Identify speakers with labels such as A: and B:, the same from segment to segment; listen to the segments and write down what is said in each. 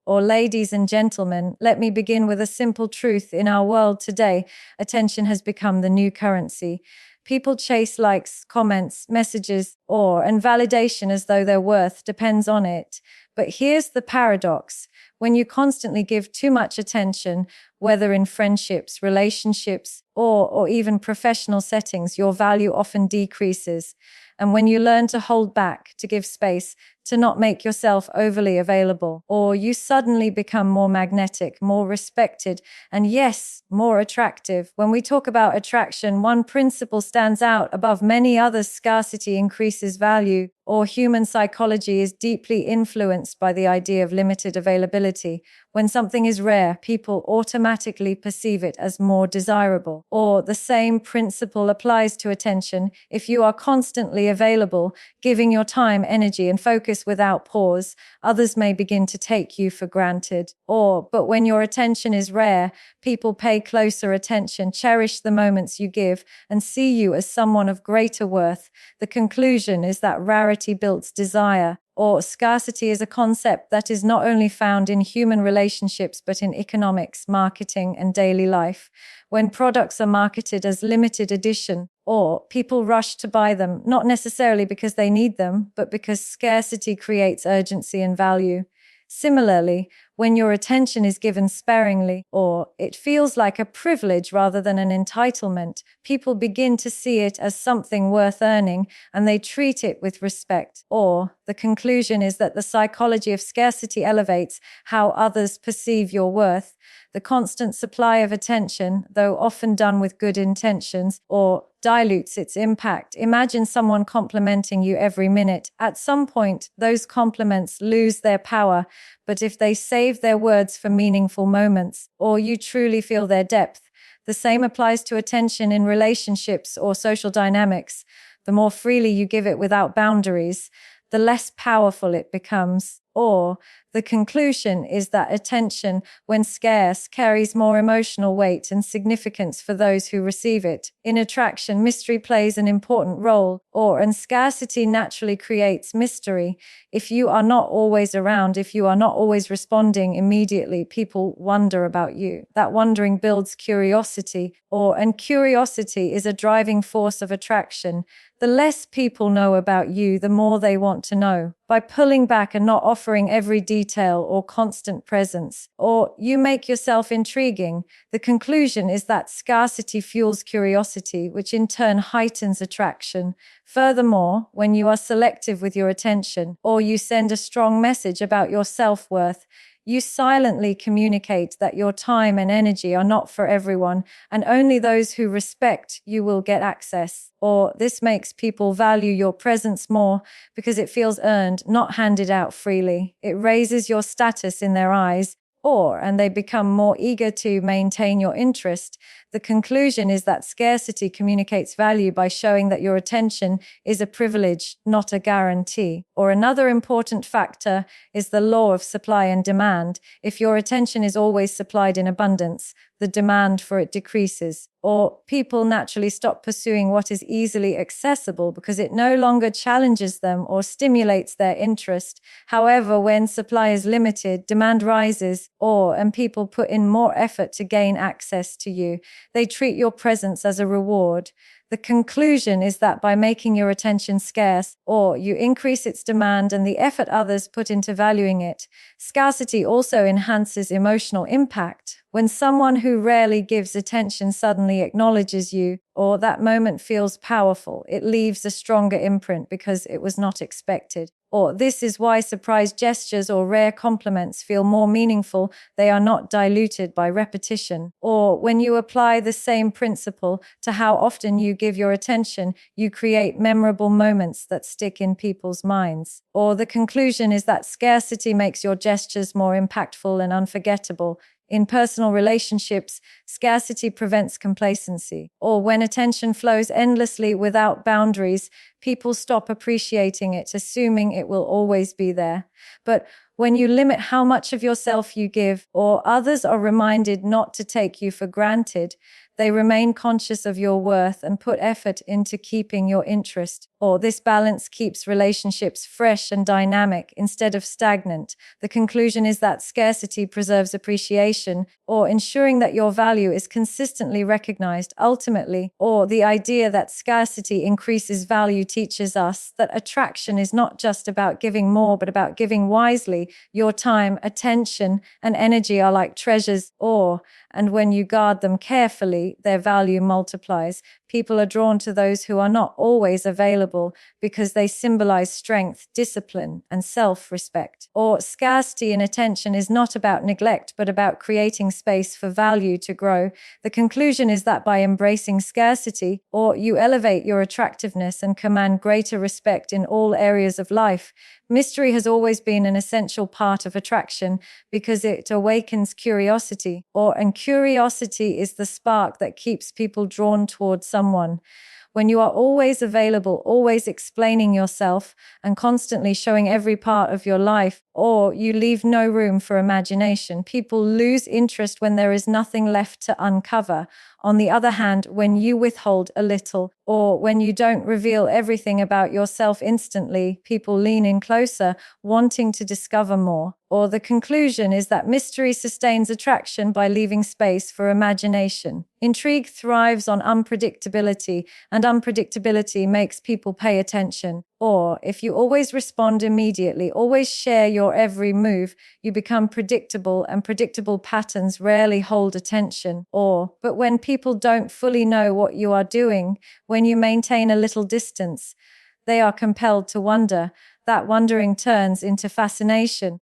A: Or ladies and gentlemen, let me begin with a simple truth. In our world today, attention has become the new currency. People chase likes, comments, messages, and validation as though their worth depends on it. But here's the paradox. When you constantly give too much attention, whether in friendships, relationships, or even professional settings, your value often decreases. And when you learn to hold back, to give space, to not make yourself overly available, or you suddenly become more magnetic, more respected, and yes, more attractive. When we talk about attraction, one principle stands out above many others: scarcity increases value, or human psychology is deeply influenced by the idea of limited availability. When something is rare, people automatically perceive it as more desirable. Or the same principle applies to attention. If you are constantly available, giving your time, energy, and focus without pause, others may begin to take you for granted. But when your attention is rare, people pay closer attention, cherish the moments you give, and see you as someone of greater worth. The conclusion is that rarity builds desire, or scarcity is a concept that is not only found in human relationships but in economics, marketing, and daily life. When products are marketed as limited edition, people rush to buy them, not necessarily because they need them, but because scarcity creates urgency and value. Similarly, when your attention is given sparingly, or it feels like a privilege rather than an entitlement, people begin to see it as something worth earning, and they treat it with respect. The conclusion is that the psychology of scarcity elevates how others perceive your worth. The constant supply of attention, though often done with good intentions, dilutes its impact. Imagine someone complimenting you every minute. At some point, those compliments lose their power, but if they save their words for meaningful moments, or you truly feel their depth, the same applies to attention in relationships or social dynamics. The more freely you give it without boundaries, the less powerful it becomes. The conclusion is that attention, when scarce, carries more emotional weight and significance for those who receive it. In attraction, mystery plays an important role, and scarcity naturally creates mystery. If you are not always around, if you are not always responding immediately, people wonder about you. That wondering builds curiosity, and curiosity is a driving force of attraction. The less people know about you, the more they want to know. By pulling back and not offering every detail or constant presence, you make yourself intriguing. The conclusion is that scarcity fuels curiosity, which in turn heightens attraction. Furthermore, when you are selective with your attention, or you send a strong message about your self-worth, you silently communicate that your time and energy are not for everyone, and only those who respect you will get access. This makes people value your presence more because it feels earned, not handed out freely. It raises your status in their eyes, and they become more eager to maintain your interest. The conclusion is that scarcity communicates value by showing that your attention is a privilege, not a guarantee. Another important factor is the law of supply and demand. If your attention is always supplied in abundance, the demand for it decreases, people naturally stop pursuing what is easily accessible because it no longer challenges them or stimulates their interest. However, when supply is limited, demand rises, and people put in more effort to gain access to you. They treat your presence as a reward. The conclusion is that by making your attention scarce, you increase its demand and the effort others put into valuing it. Scarcity also enhances emotional impact. When someone who rarely gives attention suddenly acknowledges you, that moment feels powerful, it leaves a stronger imprint because it was not expected. This is why surprise gestures or rare compliments feel more meaningful. They are not diluted by repetition. When you apply the same principle to how often you give your attention, you create memorable moments that stick in people's minds. The conclusion is that scarcity makes your gestures more impactful and unforgettable. In personal relationships, scarcity prevents complacency. When attention flows endlessly without boundaries, people stop appreciating it, assuming it will always be there. But when you limit how much of yourself you give, others are reminded not to take you for granted. They remain conscious of your worth and put effort into keeping your interest. Or this balance keeps relationships fresh and dynamic instead of stagnant. The conclusion is that scarcity preserves appreciation, or ensuring that your value is consistently recognized ultimately, or the idea that scarcity increases value teaches us that attraction is not just about giving more, but about giving wisely. Your time, attention, and energy are like treasures, and when you guard them carefully, their value multiplies. People are drawn to those who are not always available because they symbolize strength, discipline, and self-respect. Or scarcity in attention is not about neglect, but about creating space for value to grow. The conclusion is that by embracing scarcity, you elevate your attractiveness and command greater respect in all areas of life. Mystery has always been an essential part of attraction because it awakens curiosity, and curiosity is the spark that keeps people drawn towards someone. When you are always available, always explaining yourself, and constantly showing every part of your life, or you leave no room for imagination, people lose interest when there is nothing left to uncover. On the other hand, when you withhold a little, or when you don't reveal everything about yourself instantly, people lean in closer, wanting to discover more. Or the conclusion is that mystery sustains attraction by leaving space for imagination. Intrigue thrives on unpredictability, and unpredictability makes people pay attention. Or if you always respond immediately, always share your every move, you become predictable, and predictable patterns rarely hold attention. But when people don't fully know what you are doing, when you maintain a little distance, they are compelled to wonder. That wondering turns into fascination,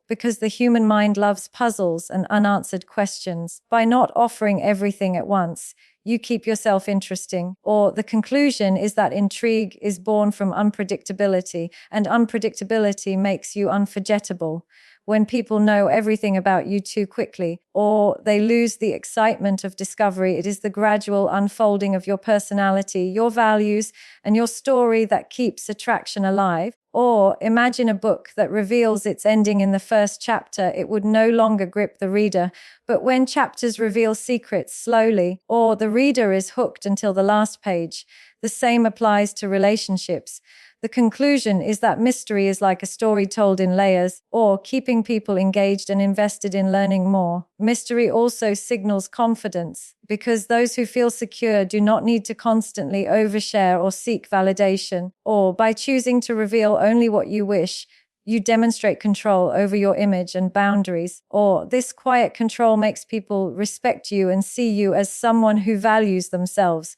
A: because the human mind loves puzzles and unanswered questions. By not offering everything at once, you keep yourself interesting. Or the conclusion is that intrigue is born from unpredictability, and unpredictability makes you unforgettable. When people know everything about you too quickly, or they lose the excitement of discovery, it is the gradual unfolding of your personality, your values, and your story that keeps attraction alive. Or imagine a book that reveals its ending in the first chapter. It would no longer grip the reader. But when chapters reveal secrets slowly, or the reader is hooked until the last page, the same applies to relationships. The conclusion is that mystery is like a story told in layers, keeping people engaged and invested in learning more. Mystery also signals confidence, because those who feel secure do not need to constantly overshare or seek validation. Or by choosing to reveal only what you wish, you demonstrate control over your image and boundaries. This quiet control makes people respect you and see you as someone who values themselves.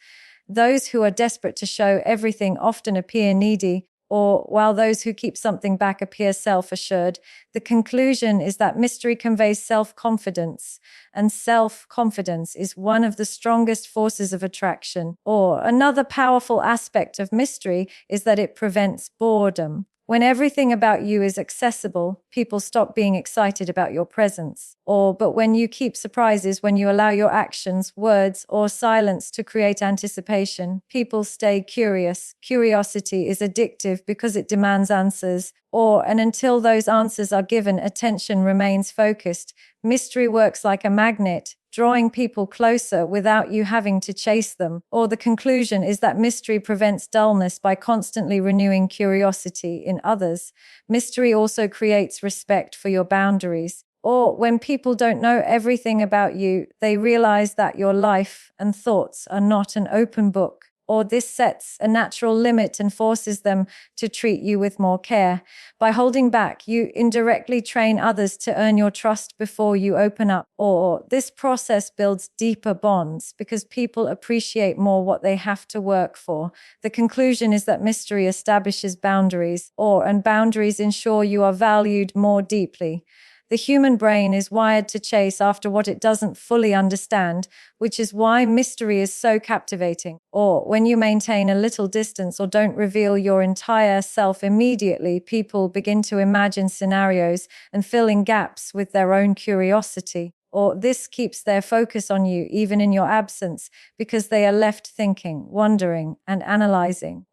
A: Those who are desperate to show everything often appear needy, while those who keep something back appear self-assured. The conclusion is that mystery conveys self-confidence, and self-confidence is one of the strongest forces of attraction. Another powerful aspect of mystery is that it prevents boredom. When everything about you is accessible, people stop being excited about your presence. But when you keep surprises, when you allow your actions, words, or silence to create anticipation, people stay curious. Curiosity is addictive because it demands answers. And until those answers are given, attention remains focused. Mystery works like a magnet, drawing people closer without you having to chase them. The conclusion is that mystery prevents dullness by constantly renewing curiosity in others. Mystery also creates respect for your boundaries. When people don't know everything about you, they realize that your life and thoughts are not an open book. This sets a natural limit and forces them to treat you with more care. By holding back, you indirectly train others to earn your trust before you open up. This process builds deeper bonds because people appreciate more what they have to work for. The conclusion is that mystery establishes boundaries, and boundaries ensure you are valued more deeply. The human brain is wired to chase after what it doesn't fully understand, which is why mystery is so captivating. When you maintain a little distance or don't reveal your entire self immediately, people begin to imagine scenarios and fill in gaps with their own curiosity. This keeps their focus on you even in your absence because they are left thinking, wondering, and analyzing.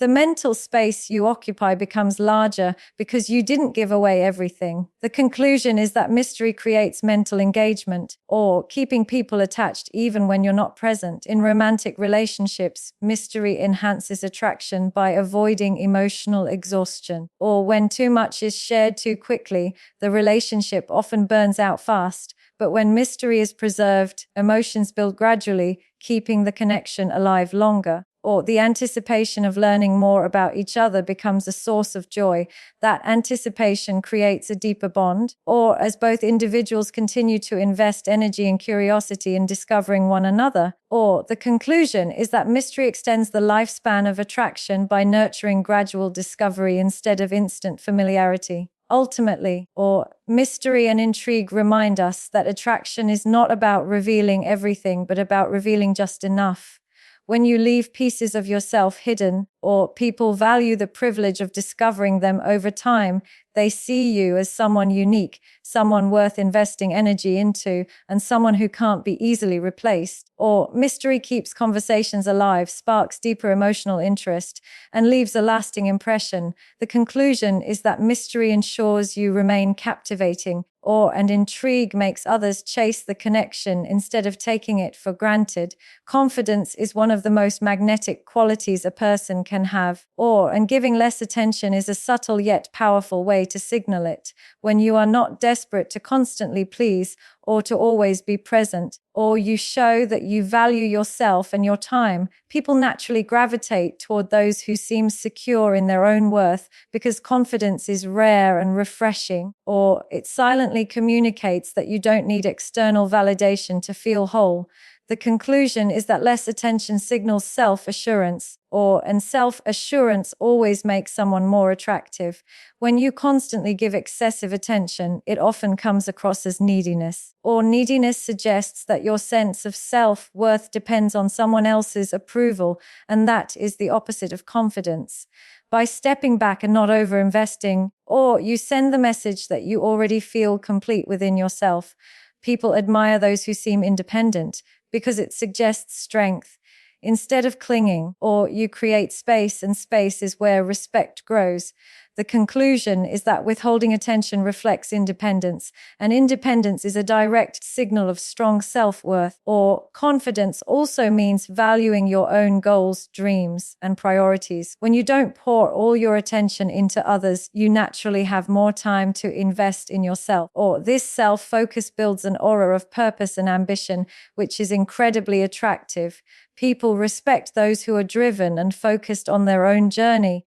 A: The mental space you occupy becomes larger because you didn't give away everything. The conclusion is that mystery creates mental engagement, or keeping people attached even when you're not present. In romantic relationships, mystery enhances attraction by avoiding emotional exhaustion. Or when too much is shared too quickly, the relationship often burns out fast. But when mystery is preserved, emotions build gradually, keeping the connection alive longer. Or the anticipation of learning more about each other becomes a source of joy. That anticipation creates a deeper bond. Or as both individuals continue to invest energy and curiosity in discovering one another. Or the conclusion is that mystery extends the lifespan of attraction by nurturing gradual discovery instead of instant familiarity. Ultimately, or mystery and intrigue remind us that attraction is not about revealing everything, but about revealing just enough. When you leave pieces of yourself hidden, or people value the privilege of discovering them over time, they see you as someone unique, someone worth investing energy into, and someone who can't be easily replaced. Or mystery keeps conversations alive, sparks deeper emotional interest, and leaves a lasting impression. The conclusion is that mystery ensures you remain captivating, and intrigue makes others chase the connection instead of taking it for granted. Confidence is one of the most magnetic qualities a person can have, and giving less attention is a subtle yet powerful way to signal it. When you are not desperate to constantly please or to always be present, or you show that you value yourself and your time, people naturally gravitate toward those who seem secure in their own worth because confidence is rare and refreshing, or it silently communicates that you don't need external validation to feel whole. The conclusion is that less attention signals self-assurance, and self-assurance always makes someone more attractive. When you constantly give excessive attention, it often comes across as neediness. Or neediness suggests that your sense of self-worth depends on someone else's approval, and that is the opposite of confidence. By stepping back and not over-investing, you send the message that you already feel complete within yourself. People admire those who seem independent because it suggests strength. Instead of clinging, you create space, and space is where respect grows. The conclusion is that withholding attention reflects independence, and independence is a direct signal of strong self-worth. Or confidence also means valuing your own goals, dreams, and priorities. When you don't pour all your attention into others, you naturally have more time to invest in yourself. This self-focus builds an aura of purpose and ambition, which is incredibly attractive. People respect those who are driven and focused on their own journey,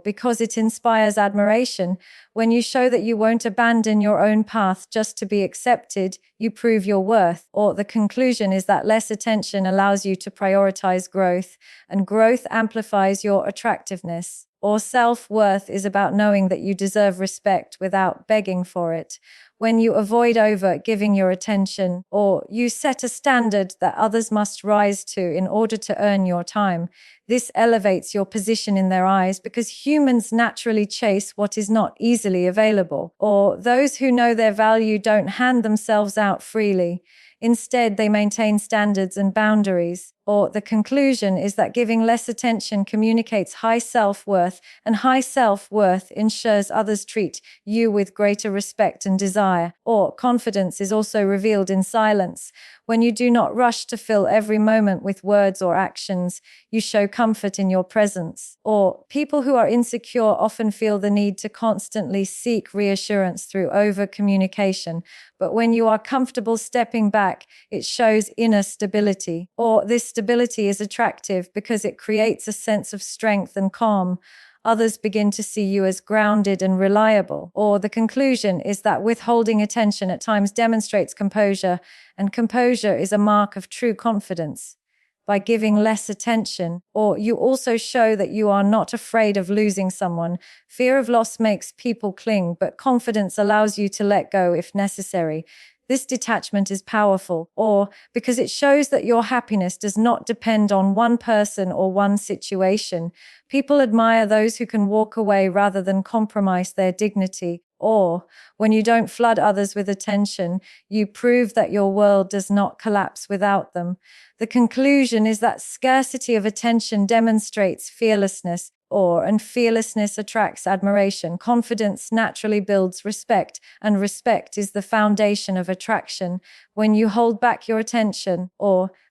A: because it inspires admiration. When you show that you won't abandon your own path just to be accepted, you prove your worth. The conclusion is that less attention allows you to prioritize growth, and growth amplifies your attractiveness. Self-worth is about knowing that you deserve respect without begging for it. When you avoid over-giving your attention, you set a standard that others must rise to in order to earn your time, this elevates your position in their eyes because humans naturally chase what is not easily available. Those who know their value don't hand themselves out freely. Instead, they maintain standards and boundaries. The conclusion is that giving less attention communicates high self-worth, and high self-worth ensures others treat you with greater respect and desire. Confidence is also revealed in silence. When you do not rush to fill every moment with words or actions, you show comfort in your presence. People who are insecure often feel the need to constantly seek reassurance through over-communication. But when you are comfortable stepping back, it shows inner stability. This stability is attractive because it creates a sense of strength and calm. Others begin to see you as grounded and reliable. The conclusion is that withholding attention at times demonstrates composure, and composure is a mark of true confidence. By giving less attention, you also show that you are not afraid of losing someone. Fear of loss makes people cling, but confidence allows you to let go if necessary. This detachment is powerful, because it shows that your happiness does not depend on one person or one situation. People admire those who can walk away rather than compromise their dignity. When you don't flood others with attention, you prove that your world does not collapse without them. The conclusion is that scarcity of attention demonstrates fearlessness, and fearlessness attracts admiration. Confidence naturally builds respect, and respect is the foundation of attraction. When you hold back your attention,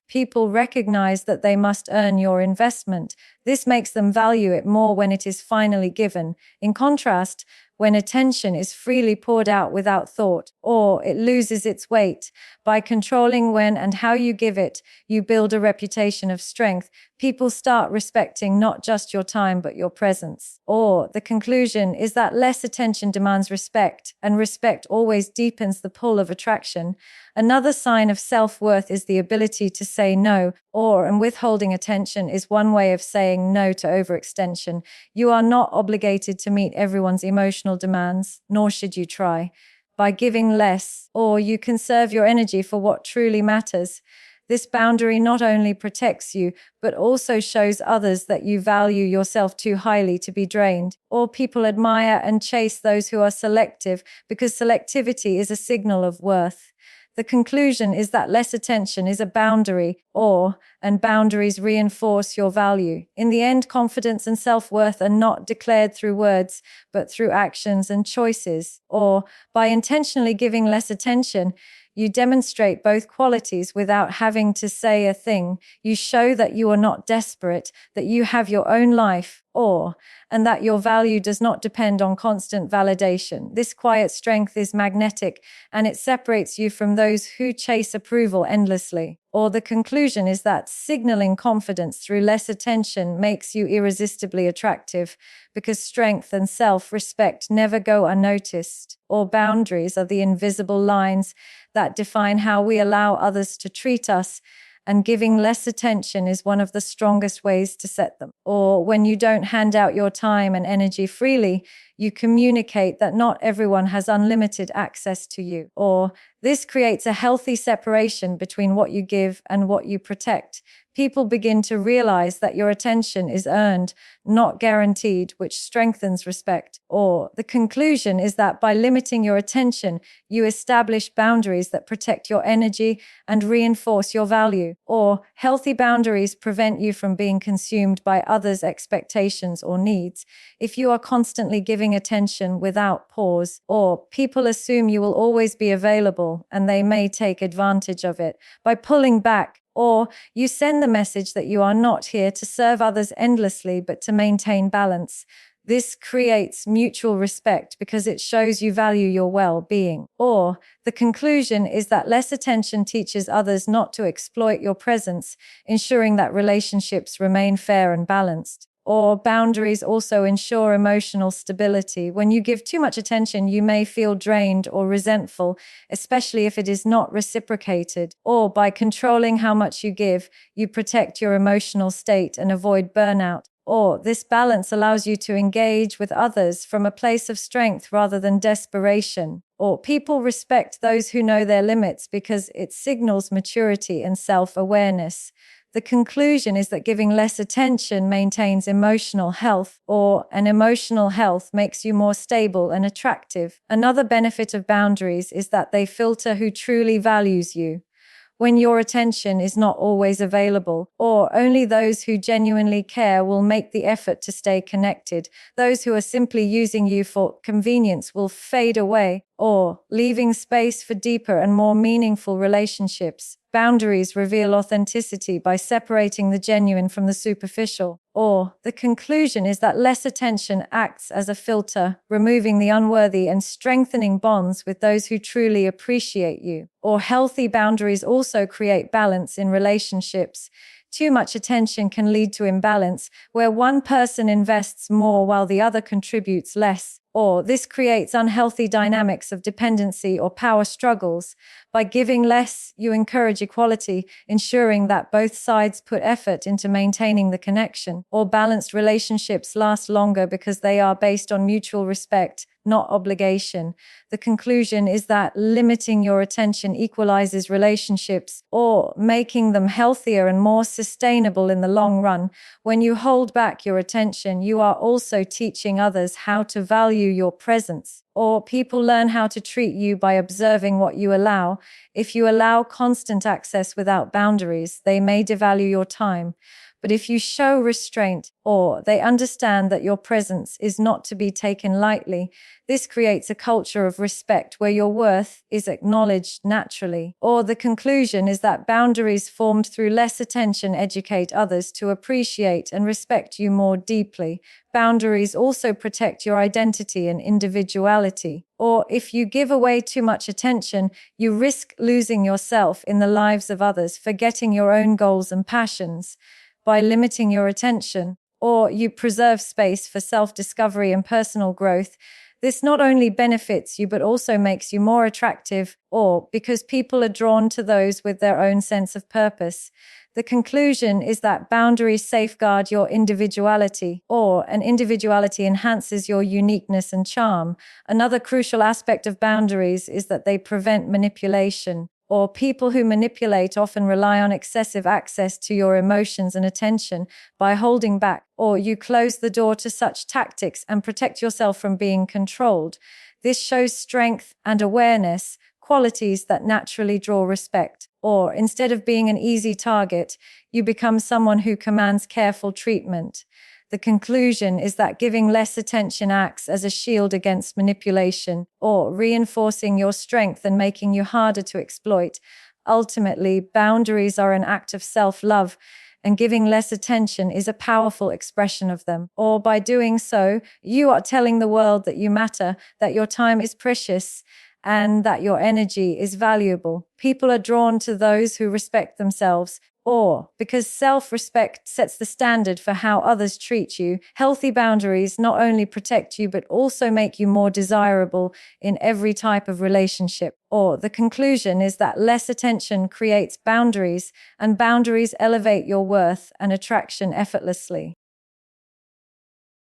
A: people recognize that they must earn your investment. This makes them value it more when it is finally given. In contrast, when attention is freely poured out without thought, it loses its weight. By controlling when and how you give it, you build a reputation of strength. People start respecting not just your time, but your presence. The conclusion is that less attention demands respect, and respect always deepens the pull of attraction. Another sign of self-worth is the ability to say no, and withholding attention is one way of saying no to overextension. You are not obligated to meet everyone's emotional demands, nor should you try. By giving less, you conserve your energy for what truly matters. This boundary not only protects you, but also shows others that you value yourself too highly to be drained. People admire and chase those who are selective, because selectivity is a signal of worth. The conclusion is that less attention is a boundary, and boundaries reinforce your value. In the end, confidence and self-worth are not declared through words, but through actions and choices. By intentionally giving less attention, you demonstrate both qualities without having to say a thing. You show that you are not desperate, that you have your own life, and that your value does not depend on constant validation. This quiet strength is magnetic, and it separates you from those who chase approval endlessly. The conclusion is that signaling confidence through less attention makes you irresistibly attractive, because strength and self-respect never go unnoticed. Boundaries are the invisible lines that define how we allow others to treat us, and giving less attention is one of the strongest ways to set them. When you don't hand out your time and energy freely, you communicate that not everyone has unlimited access to you. This creates a healthy separation between what you give and what you protect. People begin to realize that your attention is earned, not guaranteed, which strengthens respect. The conclusion is that by limiting your attention, you establish boundaries that protect your energy and reinforce your value. Healthy boundaries prevent you from being consumed by others' expectations or needs. If you are constantly giving attention without pause, people assume you will always be available, and they may take advantage of it. By pulling back, you send the message that you are not here to serve others endlessly, but to maintain balance. This creates mutual respect because it shows you value your well-being. The conclusion is that less attention teaches others not to exploit your presence, ensuring that relationships remain fair and balanced. Boundaries also ensure emotional stability. When you give too much attention, you may feel drained or resentful, especially if it is not reciprocated. By controlling how much you give, you protect your emotional state and avoid burnout. This balance allows you to engage with others from a place of strength rather than desperation. People respect those who know their limits because it signals maturity and self-awareness. The conclusion is that giving less attention maintains emotional health, and emotional health makes you more stable and attractive. Another benefit of boundaries is that they filter who truly values you. When your attention is not always available, only those who genuinely care will make the effort to stay connected. Those who are simply using you for convenience will fade away, leaving space for deeper and more meaningful relationships. Boundaries reveal authenticity by separating the genuine from the superficial. The conclusion is that less attention acts as a filter, removing the unworthy and strengthening bonds with those who truly appreciate you. Healthy boundaries also create balance in relationships. Too much attention can lead to imbalance, where one person invests more while the other contributes less. This creates unhealthy dynamics of dependency or power struggles. By giving less, you encourage equality, ensuring that both sides put effort into maintaining the connection. Balanced relationships last longer because they are based on mutual respect, not obligation. The conclusion is that limiting your attention equalizes relationships, making them healthier and more sustainable in the long run. When you hold back your attention, you are also teaching others how to value your presence. People learn how to treat you by observing what you allow. If you allow constant access without boundaries, they may devalue your time. But if you show restraint or they understand that your presence is not to be taken lightly, this creates a culture of respect where your worth is acknowledged naturally. Or the conclusion is that boundaries formed through less attention educate others to appreciate and respect you more deeply. Boundaries also protect your identity and individuality. Or if you give away too much attention, you risk losing yourself in the lives of others, forgetting your own goals and passions. By limiting your attention, or you preserve space for self-discovery and personal growth, this not only benefits you but also makes you more attractive, or because people are drawn to those with their own sense of purpose. The conclusion is that boundaries safeguard your individuality, and individuality enhances your uniqueness and charm. Another crucial aspect of boundaries is that they prevent manipulation. People who manipulate often rely on excessive access to your emotions and attention. By holding back, you close the door to such tactics and protect yourself from being controlled. This shows strength and awareness, qualities that naturally draw respect. Or instead of being an easy target, you become someone who commands careful treatment. The conclusion is that giving less attention acts as a shield against manipulation, or reinforcing your strength and making you harder to exploit. Ultimately, boundaries are an act of self-love, and giving less attention is a powerful expression of them. Or by doing so, you are telling the world that you matter, that your time is precious, and that your energy is valuable. People are drawn to those who respect themselves, because self-respect sets the standard for how others treat you. Healthy boundaries not only protect you but also make you more desirable in every type of relationship. The conclusion is that less attention creates boundaries, and boundaries elevate your worth and attraction effortlessly.